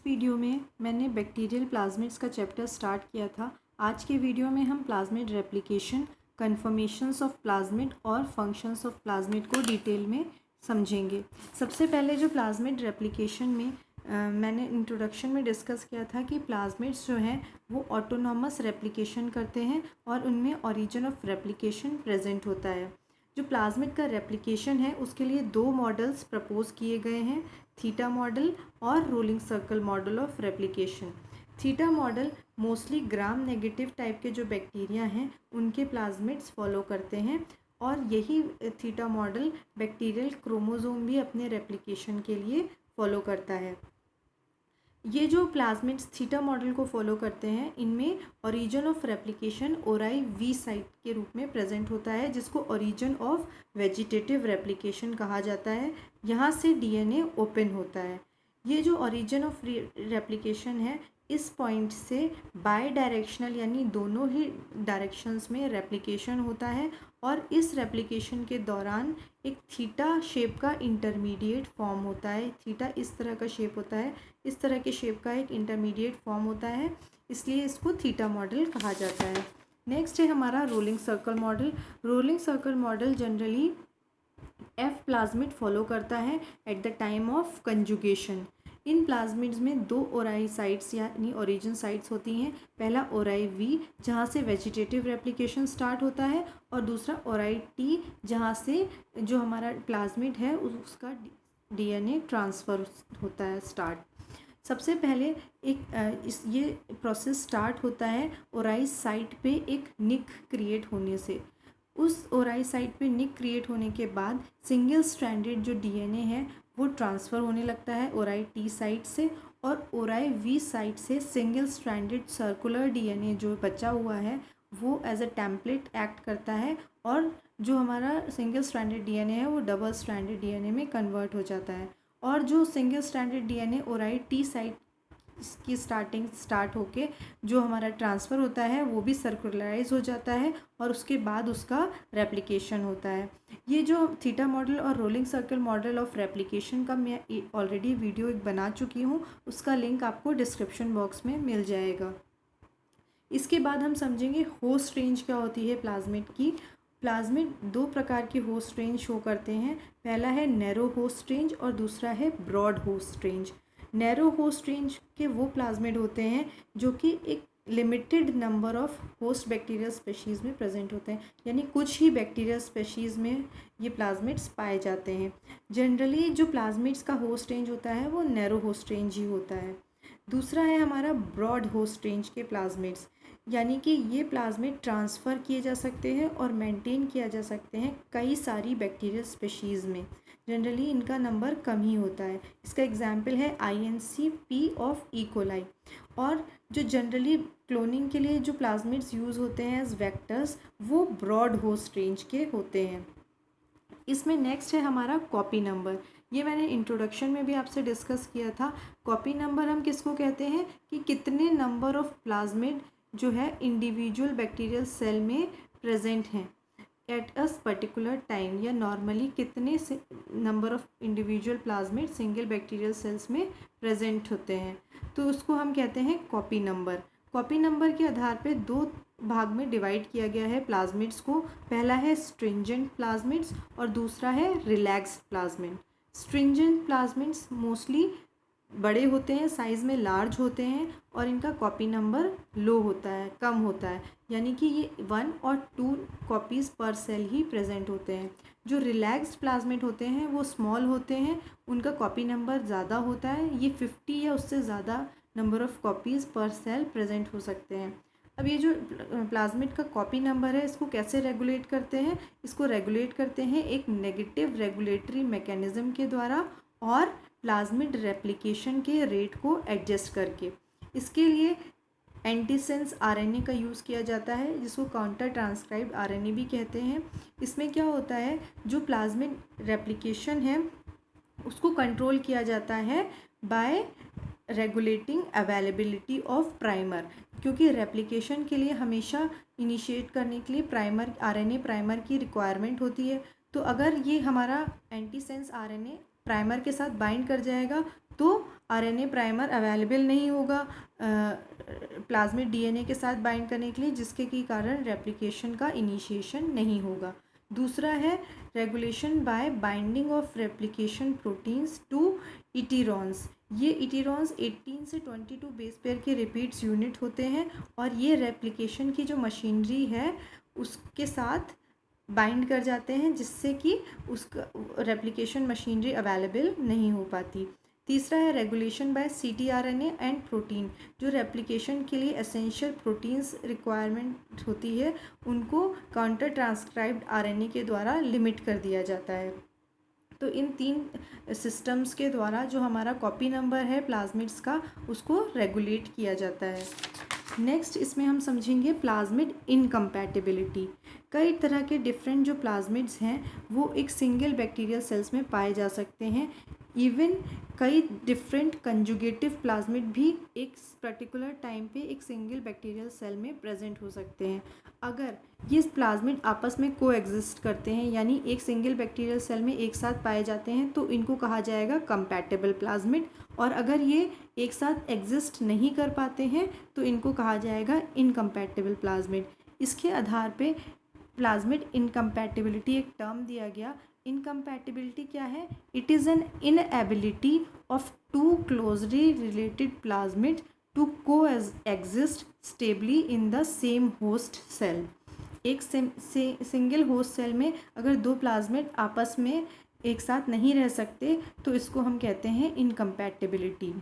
Video में मैंने bacterial plasmids का चैप्टर स्टार्ट किया था। आज के वीडियो में हम plasmid replication, conformations of plasmid और फंक्शंस ऑफ प्लाज्मिड को डिटेल में समझेंगे। सबसे पहले जो प्लाज्मिड रेप्लिकेशन में मैंने इंट्रोडक्शन में डिस्कस किया था कि प्लाज्मिड्स जो हैं वो ऑटोनॉमस रेप्लिकेशन करते हैं और उनमें ओरिजिन ऑफ रेप्लिकेशन प्रेजेंट होता है। जो प्लाज्मिड का रेप्लिकेशन है उसके लिए दो मॉडल्स प्रपोज किए गए हैं, थीटा मॉडल और rolling circle model of replication. Theta model mostly gram negative type के जो बैक्टीरिया हैं उनके प्लाज्मिड्स फॉलो करते हैं और यही थीटा मॉडल बैक्टीरियल क्रोमोसोम भी अपने रेप्लिकेशन के लिए फॉलो करता है। ये जो प्लाज्मिड्स थीटा मॉडल को फॉलो करते हैं इनमें origin of replication ori V site के रूप में प्रेजेंट होता है, जिसको ओरिजिन ऑफ वेजिटेटिव रेप्लिकेशन कहा जाता है। यहाँ से डीएनए ओपन होता है। ये जो ओरिजिन ऑफ रेप्लिकेशन है इस पॉइंट से बाई डायरेक्शनल यानी दोनों ही डायरेक्शंस में रेप्लिकेशन होता है और इस रेप्लिकेशन के दौरान एक थीटा शेप का इंटरमीडिएट फॉर्म होता है। थीटा इस तरह का शेप होता है, इस तरह के शेप का एक इंटरमीडिएट फॉर्म होता है, इसलिए इसको थीटा मॉडल कहा जाता है। नेक्स्ट है हमारा rolling circle model. Rolling circle model generally F plasmid follow करता है at the time of conjugation. In plasmids में दो ओराई साइट्स यानी ओरिजिन साइट्स होती हैं। पहला ओराई वी जहाँ से वेजिटेटिव रेप्लिकेशन स्टार्ट होता है और दूसरा ओराई टी जहाँ से जो हमारा प्लाज्मिड है उसका डीएनए ट्रांसफ़र होता है स्टार्ट। सबसे पहले ये प्रोसेस स्टार्ट होता है ओराई साइट पे एक निक क्रिएट होने से। उस ओराई साइट पे निक क्रिएट होने के बाद सिंगल स्ट्रैंडेड जो डीएनए है वो ट्रांसफ़र होने लगता है ओराई टी साइट से, और ओराई वी साइट से सिंगल स्ट्रैंडेड सर्कुलर डीएनए जो बचा हुआ है वो एज अ टेम्पलेट एक्ट करता है और जो हमारा सिंगल स्ट्रैंडेड डीएनए है वो डबल स्ट्रैंडेड डीएनए में कन्वर्ट हो जाता है। और जो single stranded DNA ori T site की स्टार्ट होके जो हमारा ट्रांसफ़र होता है वो भी सर्कुलराइज हो जाता है और उसके बाद उसका रेप्लिकेशन होता है। ये जो थीटा मॉडल और rolling circle model of replication का मैं ऑलरेडी वीडियो एक बना चुकी हूँ, उसका लिंक आपको डिस्क्रिप्शन बॉक्स में मिल जाएगा। इसके बाद हम समझेंगे होस्ट रेंज क्या होती है प्लाज्मिड की। प्लाज्मिड दो प्रकार की होस्ट रेंज शो करते हैं। पहला है नैरो होस्ट रेंज और दूसरा है broad host range. Narrow host range के वो प्लाज्मिड होते हैं जो कि एक limited number of host bacterial species में प्रेजेंट होते हैं, यानी कुछ ही बैक्टीरियल स्पेशीज़ में ये प्लाज्मिड्स पाए जाते हैं। जनरली जो प्लाज्मिड्स का होस्ट रेंज होता है वो नैरो होस्ट रेंज ही होता है। दूसरा है हमारा ब्रॉड होस्ट रेंज के प्लाज्मिड्स, यानी कि ये प्लाज्मिड ट्रांसफ़र किए जा सकते हैं और मेंटेन किया जा सकते हैं कई सारी बैक्टीरियल स्पेशीज़ में। जनरली इनका नंबर कम ही होता है। इसका एग्जाम्पल है INCP ऑफ ई कोलाई। और जो जनरली क्लोनिंग के लिए जो प्लाज्मिड्स यूज़ होते हैं एज वेक्टर्स वो ब्रॉड होस्ट रेंज के होते हैं। इसमें नेक्स्ट है हमारा कॉपी नंबर। ये मैंने इंट्रोडक्शन में भी आपसे डिस्कस किया था। कॉपी नंबर हम किसको कहते हैं कि कितने नंबर ऑफ प्लाज्मिड जो है इंडिविजुअल बैक्टीरियल सेल में प्रेजेंट हैं एट अ पर्टिकुलर टाइम, या नॉर्मली कितने से number of individual plasmid single bacterial cells में प्रेजेंट होते हैं, तो उसको हम कहते हैं कॉपी नंबर। कॉपी नंबर के आधार पे दो भाग में डिवाइड किया गया है प्लाज्मिड्स को। पहला है स्ट्रिंजेंट प्लाज्मिड्स और दूसरा है relaxed plasmid. Stringent plasmids mostly बड़े होते हैं, साइज़ में लार्ज होते हैं और इनका कॉपी नंबर लो होता है, कम होता है, यानी कि ये 1 और 2 कॉपीज़ पर सेल ही प्रेजेंट होते हैं। जो रिलैक्स्ड प्लाज्मिड होते हैं वो स्मॉल होते हैं, उनका कॉपी नंबर ज़्यादा होता है, ये 50 या उससे ज़्यादा नंबर ऑफ़ कॉपीज़ पर सेल प्रेजेंट हो सकते हैं। अब ये जो प्लाज्मिड का कॉपी नंबर है इसको कैसे रेगुलेट करते हैं? इसको रेगुलेट करते हैं एक नेगेटिव रेगुलेटरी मैकेनिज़्म के द्वारा और प्लाज्मिड रेप्लिकेशन के रेट को एडजस्ट करके। इसके लिए एंटीसेंस आरएनए का यूज़ किया जाता है जिसको काउंटर ट्रांसक्राइब्ड आरएनए भी कहते हैं। इसमें क्या होता है, जो प्लाज्मिड रेप्लिकेशन है उसको कंट्रोल किया जाता है bye regulating availability of primer, क्योंकि रेप्लिकेशन के लिए हमेशा इनिशिएट करने के लिए प्राइमर आरएनए प्राइमर की रिक्वायरमेंट होती है। तो अगर ये हमारा एंटीसेंस आरएनए प्राइमर के साथ बाइंड कर जाएगा तो आरएनए प्राइमर अवेलेबल नहीं होगा प्लाज्मिड डीएनए के साथ बाइंड करने के लिए, जिसके की कारण रेप्लिकेशन का इनिशिएशन नहीं होगा। दूसरा है regulation by binding of replication proteins to iterons. ये इटीरॉन्स 18 से 22 बेस पेयर के रिपीट्स यूनिट होते हैं और ये रेप्लिकेशन की जो मशीनरी है उसके साथ बाइंड कर जाते हैं, जिससे कि उसका रेप्लिकेशन मशीनरी अवेलेबल नहीं हो पाती। तीसरा है regulation bye ctRNA and protein. जो रेप्लिकेशन के लिए एसेंशियल प्रोटीन्स रिक्वायरमेंट होती है उनको काउंटर ट्रांसक्राइब्ड आरएनए के द्वारा लिमिट कर दिया जाता है। तो इन 3 सिस्टम्स के द्वारा जो हमारा कॉपी नंबर है प्लाज्मिड्स का उसको रेगुलेट किया जाता है। नेक्स्ट इसमें हम समझेंगे प्लाज्मिड इनकम्पैटिबिलिटी। कई तरह के डिफरेंट जो प्लाज्मिड्स हैं वो एक सिंगल बैक्टीरियल सेल्स में पाए जा सकते हैं। इवन कई डिफरेंट कंजुगेटिव प्लाज्मिड भी एक पर्टिकुलर टाइम पे एक सिंगल बैक्टीरियल सेल में प्रेजेंट हो सकते हैं। अगर ये प्लाज्मिड आपस में को एग्जिस्ट करते हैं यानी एक सिंगल बैक्टीरियल सेल में एक साथ पाए जाते हैं तो इनको कहा जाएगा कंपैटिबल प्लाज्मिड, और अगर ये एक साथ एग्जिस्ट नहीं कर पाते हैं तो इनको कहा जाएगा इनकम्पैटिबल प्लाज्मिड। इसके आधार पे प्लाज्मिड इनकम्पैटिबिलिटी एक टर्म दिया गया। इनकम्पैटिबिलिटी क्या है? It is an inability of two closely related plasmid to coexist stably in the same host cell. एक सिंगल होस्ट सेल में अगर 2 प्लाज्मिड आपस में एक साथ नहीं रह सकते तो इसको हम कहते हैं इनकम्पैटिबिलिटी।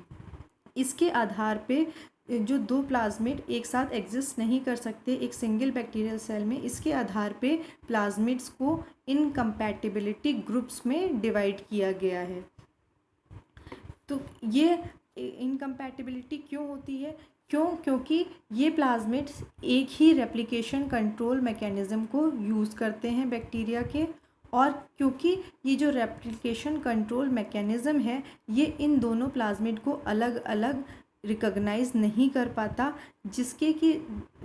इसके आधार पे जो 2 प्लाज्मिड एक साथ एग्जिस्ट नहीं कर सकते एक सिंगल बैक्टीरियल सेल में, इसके आधार पे प्लाज्मिड्स को इनकम्पैटिबिलिटी ग्रुप्स में डिवाइड किया गया है। तो ये इनकम्पैटिबिलिटी क्यों होती है? क्योंकि ये प्लाज्मिड्स एक ही रेप्लिकेशन कंट्रोल मैकेनिज़्म को यूज़ करते हैं बैक्टीरिया के, और क्योंकि ये जो रेप्लिकेशन कंट्रोल मैकेनिज़्म है ये इन दोनों प्लाज्मिड को अलग अलग रिकॉग्नाइज नहीं कर पाता, जिसके की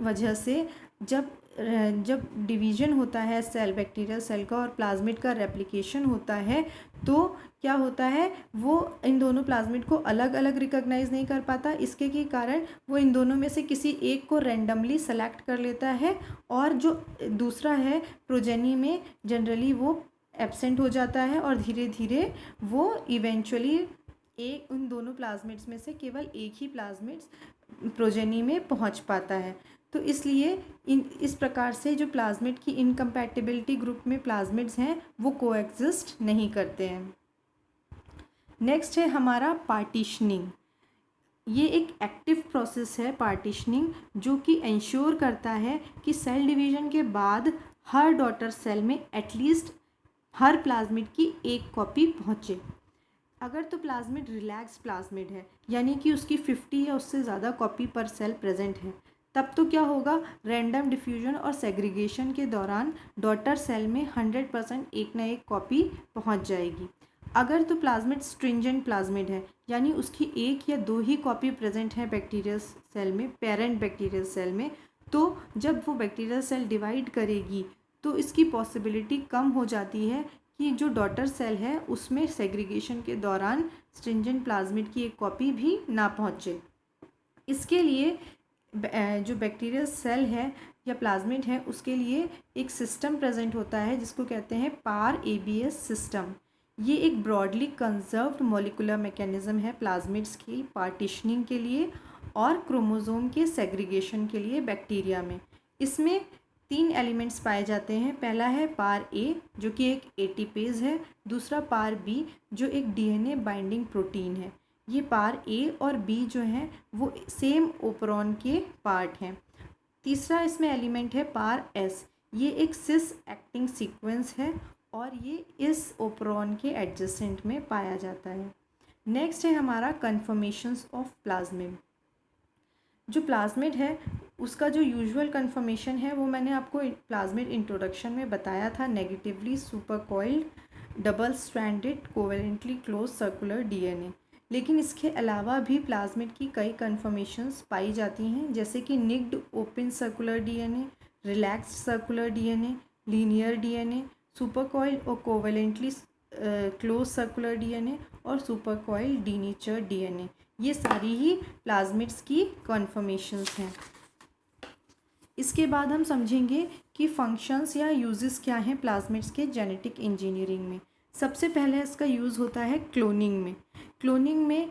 वजह से जब डिवीज़न होता है सेल बैक्टीरियल सेल का और प्लाज्मिड का रेप्लिकेशन होता है तो क्या होता है, वो इन दोनों प्लाज्मिड को अलग अलग रिकॉग्नाइज नहीं कर पाता। इसके के कारण वो इन दोनों में से किसी एक को रैंडमली सेलेक्ट कर लेता है और जो दूसरा है प्रोजेनी में जनरली वो एब्सेंट हो जाता है और धीरे धीरे वो इवेंचुअली उन दोनों प्लाज्मिड्स में से केवल एक ही प्लाज्मिड्स प्रोजेनी में पहुंच पाता है। तो इसलिए इस प्रकार से जो प्लाज्मिड की इनकम्पैटिबिलिटी ग्रुप में प्लाज्मिड्स हैं वो कोएग्जिस्ट नहीं करते हैं। नेक्स्ट है हमारा पार्टीशनिंग। ये एक एक्टिव प्रोसेस है पार्टीशनिंग, जो कि इंश्योर करता है कि सेल डिवीज़न के बाद हर डॉटर सेल में एटलीस्ट हर प्लाज्मिड की एक कॉपी पहुँचे। अगर तो प्लाज्मिड रिलैक्स प्लाज्मिड है यानी कि उसकी 50 या उससे ज़्यादा कॉपी पर सेल प्रेजेंट है, तब तो क्या होगा, रैंडम डिफ्यूजन और सेग्रीगेशन के दौरान डॉटर सेल में 100% एक ना एक कॉपी पहुंच जाएगी। अगर तो प्लाज्मिड स्ट्रिंजेंट प्लाज्मिड है यानी उसकी 1 या 2 ही कॉपी प्रेजेंट है बैक्टीरियल सेल में, पेरेंट बैक्टीरियल सेल में, तो जब वो बैक्टीरियल सेल डिवाइड करेगी तो इसकी पॉसिबिलिटी कम हो जाती है कि जो डॉटर सेल है उसमें सेग्रीगेशन के दौरान स्ट्रिंजेंट प्लाज्मिड की एक कॉपी भी ना पहुंचे। इसके लिए जो बैक्टीरियल सेल है या प्लाज्मिड है उसके लिए एक सिस्टम प्रेजेंट होता है जिसको कहते हैं PAR-ABS सिस्टम। ये एक ब्रॉडली कंजर्व्ड मॉलिक्यूलर मैकेनिज्म है प्लाज्मिड्स की पार्टीशनिंग के लिए और क्रोमोसोम के सेग्रीगेशन के लिए बैक्टीरिया में। इसमें 3 एलिमेंट्स पाए जाते हैं। पहला है PAR-A जो कि एक एटीपेज है, दूसरा PAR-B जो एक DNA बाइंडिंग प्रोटीन है। ये PAR-A और B जो हैं वो सेम ओपरॉन के पार्ट हैं। तीसरा इसमें एलिमेंट है PAR-S, ये एक सिस एक्टिंग सीक्वेंस है और ये इस ओपरॉन के एडजेसेंट में पाया जाता है। नेक्स्ट है हमारा कन्फर्मेशंस ऑफ प्लाज्मिड। जो प्लाज्मिड है उसका जो यूजुअल कन्फर्मेशन है वो मैंने आपको प्लाज्मिड इंट्रोडक्शन में बताया था, negatively supercoiled double stranded covalently close circular DNA। लेकिन इसके अलावा भी प्लाज्मिड की कई कन्फर्मेशंस पाई जाती हैं, जैसे कि nicked open circular DNA, relaxed circular DNA, linear DNA, supercoiled और कोवेलेंटली क्लोज सर्कुलर DNA और सुपरकॉइल डीनेचर डीएनए। ये सारी ही प्लाज्मिड्स की कन्फर्मेशंस हैं। इसके बाद हम समझेंगे कि फंक्शंस या यूजेस क्या हैं प्लाज्मिड्स के जेनेटिक इंजीनियरिंग में। सबसे पहले इसका यूज़ होता है क्लोनिंग में। क्लोनिंग में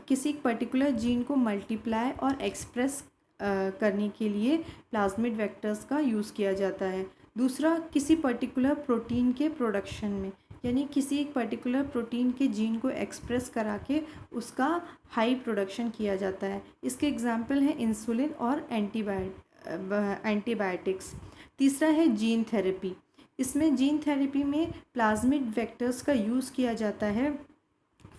किसी पर्टिकुलर जीन को मल्टीप्लाई और एक्सप्रेस करने के लिए प्लाज्मिड वेक्टर्स का यूज़ किया जाता है। दूसरा, किसी पर्टिकुलर प्रोटीन के प्रोडक्शन में, यानी किसी एक पर्टिकुलर प्रोटीन के जीन को एक्सप्रेस करा के उसका हाई प्रोडक्शन किया जाता है। इसके एग्जाम्पल हैं इंसुलिन और एंटीबायोटिक्स। तीसरा है जीन थेरेपी। इसमें जीन थेरेपी में प्लाज्मिड वेक्टर्स का यूज़ किया जाता है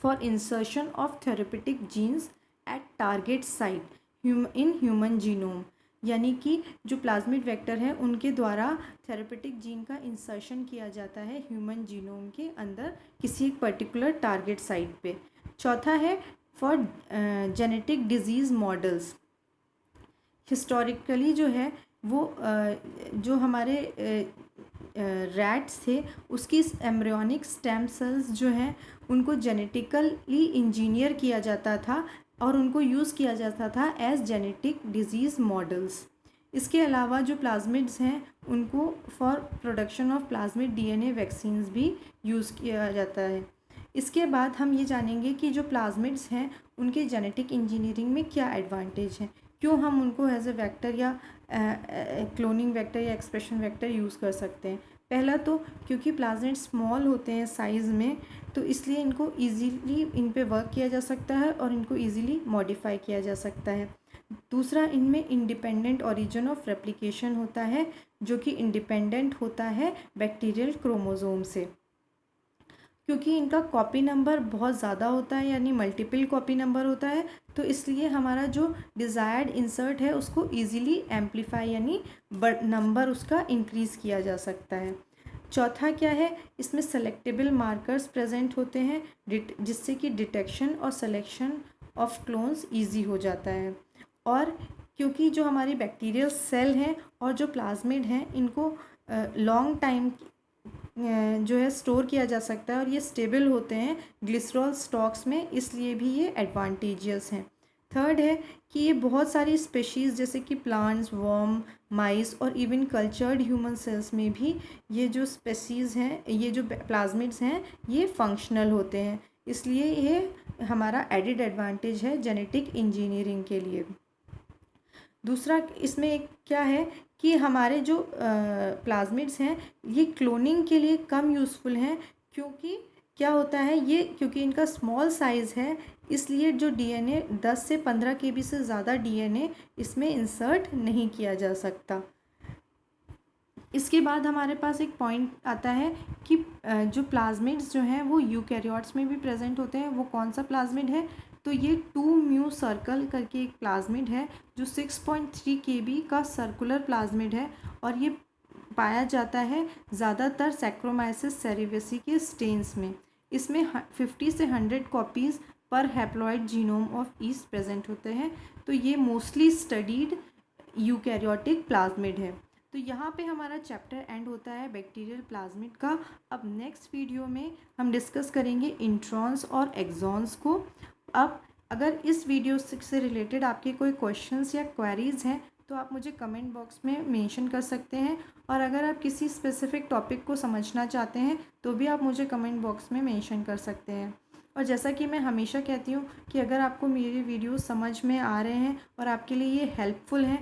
for insertion of therapeutic genes at target site in human genome, यानी कि जो प्लाज्मिड वेक्टर है उनके द्वारा थेरेपेटिक जीन का इंसर्शन किया जाता है ह्यूमन जीनोम के अंदर किसी एक पर्टिकुलर टारगेट साइट पे। चौथा है for genetic disease models. Historically जो है वो जो हमारे रैट्स थे उसकी एम्ब्रियोनिक स्टेम सेल्स जो हैं उनको जेनेटिकली इंजीनियर किया जाता था और उनको यूज़ किया जाता था एज जेनेटिक डिजीज़ मॉडल्स। इसके अलावा जो प्लाज्मिड्स हैं उनको for production of plasmid DNA vaccines भी यूज़ किया जाता है। इसके बाद हम ये जानेंगे कि जो प्लाज्मिड्स हैं उनके जेनेटिक इंजीनियरिंग में क्या एडवांटेज हैं, क्यों हम उनको एज ए वेक्टर या क्लोनिंग वेक्टर या एक्सप्रेशन वेक्टर यूज़ कर सकते हैं। पहला तो क्योंकि प्लाज्मिड स्मॉल होते हैं साइज़ में, तो इसलिए इनको इजीली इन पे वर्क किया जा सकता है और इनको इजीली मॉडिफाई किया जा सकता है। दूसरा, इनमें इंडिपेंडेंट ओरिजिन ऑफ रेप्लिकेशन होता है जो कि इंडिपेंडेंट होता है बैक्टीरियल क्रोमोसोम से। क्योंकि इनका कॉपी नंबर बहुत ज़्यादा होता है, यानी मल्टीपल कॉपी नंबर होता है, तो इसलिए हमारा जो डिज़ायर्ड इंसर्ट है उसको इजीली एम्पलीफाई यानी नंबर उसका इंक्रीज़ किया जा सकता है। चौथा क्या है, इसमें सेलेक्टेबल मार्कर्स प्रेजेंट होते हैं जिससे कि डिटेक्शन और सिलेक्शन ऑफ क्लोन्स ईजी हो जाता है। और क्योंकि जो हमारी बैक्टीरियल सेल हैं और जो प्लाज्मिड हैं इनको लॉन्ग टाइम जो है स्टोर किया जा सकता है और ये स्टेबल होते हैं ग्लिसरॉल स्टॉक्स में, इसलिए भी ये एडवांटेजियस हैं। थर्ड है कि ये बहुत सारी स्पेशीज़ जैसे कि प्लांट्स, वर्म, माइस और इवन कल्चर्ड ह्यूमन सेल्स में भी ये जो स्पेशीज़ हैं, ये जो प्लाज्मिड्स हैं, ये फंक्शनल होते हैं, इसलिए ये हमारा एडिड एडवांटेज है जेनेटिक इंजीनियरिंग के लिए। दूसरा, इसमें एक क्या है कि हमारे जो प्लाज्मिड्स हैं ये क्लोनिंग के लिए कम यूज़फुल हैं, क्योंकि क्या होता है ये, क्योंकि इनका स्मॉल साइज़ है इसलिए जो डीएनए 10 से 15 kb से ज़्यादा डीएनए इसमें इंसर्ट नहीं किया जा सकता। इसके बाद हमारे पास एक पॉइंट आता है कि जो प्लाज्मिड्स जो हैं वो यूकैरियोट्स में भी प्रेजेंट होते हैं। वो कौन सा प्लाज्मिड है, तो ये 2mu सर्कल करके एक प्लाज्मिड है जो 6.3 kb का सर्कुलर प्लाज्मिड है और ये पाया जाता है ज़्यादातर सैक्रोमाइसिस सेरेविसी के स्टेन्स में। इसमें 50 से 100 कॉपीज़ पर haploid genome of east present होते हैं, तो ये मोस्टली स्टडीड यूकैरियोटिक प्लाज्मिड है। तो यहाँ पे हमारा चैप्टर एंड होता है बैक्टीरियल प्लाज्मिड का। अब नेक्स्ट वीडियो में हम डिस्कस करेंगे इंट्रॉन्स और एक्सॉन्स को। अब अगर इस वीडियो से रिलेटेड आपके कोई क्वेश्चंस या क्वेरीज़ हैं तो आप मुझे कमेंट बॉक्स में मेंशन कर सकते हैं, और अगर आप किसी स्पेसिफिक टॉपिक को समझना चाहते हैं तो भी आप मुझे कमेंट बॉक्स में मेंशन कर सकते हैं। और जैसा कि मैं हमेशा कहती हूँ कि अगर आपको मेरे वीडियो समझ में आ रहे हैं और आपके लिए ये हेल्पफुल हैं